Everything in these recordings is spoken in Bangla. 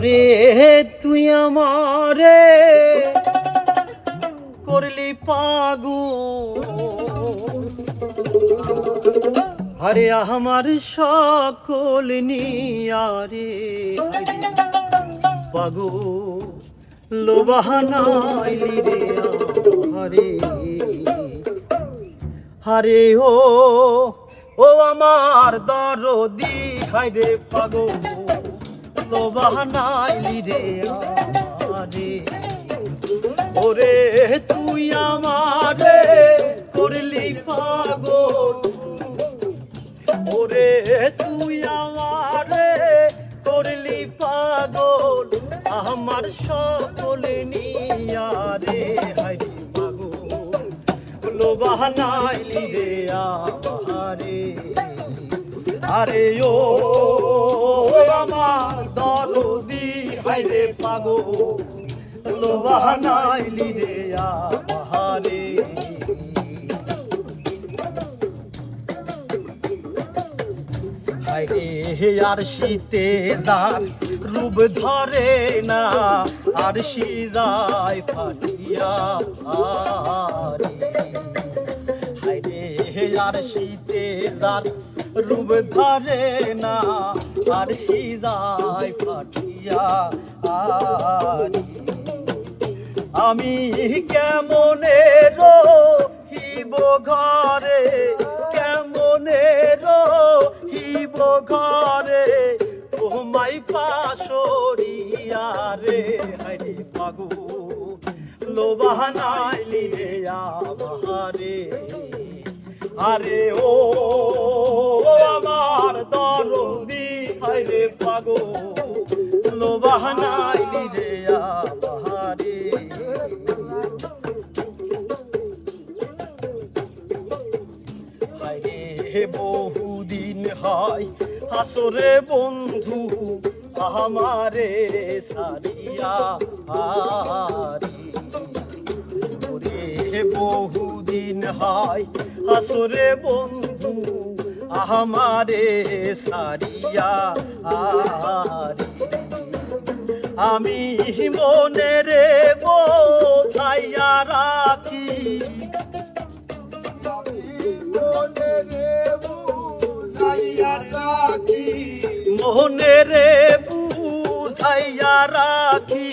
রে তুই আমারে করলি পাগল, আরে আমার সকল নিয়ারে পাগল লোবাহানাইলি রে আমারে। আরে ও আমার দরদি হায়রে পাগল লোবাহানাইলি রে আমারে। ওরে তুই আমারে করলি পাগল, ওরে তুই আমারে করলি পাগল, আমার সকল নিয়ারে হায়রে পাগল লোবাহানাইলি রে আমারে। আরে ও আমার দরদি হায়রে পাগল লোবাহানাইলি রে আমারে। হায়রে আর শীতে তার রূপ ধরে না, আর শি যায় ফাটিয়া। হায়রে আর শীতে তার রূপ ধরে না, আর শি যায় ফাটিয়া। আমি কেমনে রহিব ঘরে, কেমনে রহিব ঘরে তোমায় পাশরিয়া রে হায়রে পাগল লোবাহানাইলি রে আমারে। আরে ও আমার দরদি হায়রে পাগল লোবাহানাইলি রে আমারে। হায়রে বহুদিন হয় আসরে বন্ধু আমারে সারিয়া। ওরে বহুদিন হয় আসরে বন্ধু আমারে সারিয়া। আমি মনে রে বোঝাইয়া রাখি, মোহনে রে বুঝাইয়া রাখি,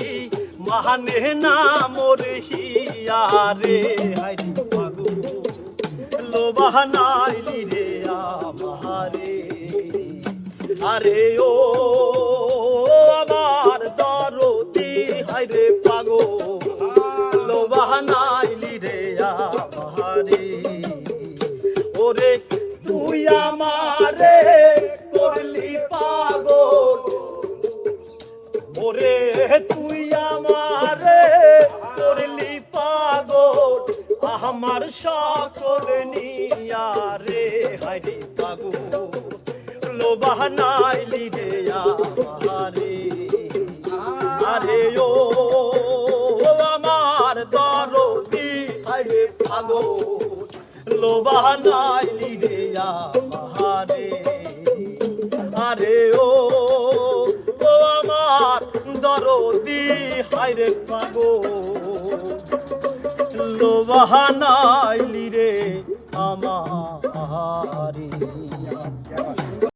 মানে না মোর হিয়া রে হায়রে পাগল লোবাহানাইলি রে আমারে। আরে ও আমার দরদি হায়রে পাগল লোবাহানাইলি রে আমারে। ওরে তুই আমারে করলি পাগল, ওরে তুই আমারে করলি পাগল, আমার সকল নিয়ারে হায়রে পাগল লোবাহানাইলি রে আমারে। আরে ও আমার দরদি হায়রে পাগল লোবাহানাইলি রে আমারে। আরে ও আমার দরদি হায়রে পাগল লোবাহানাইলি রে আমারে।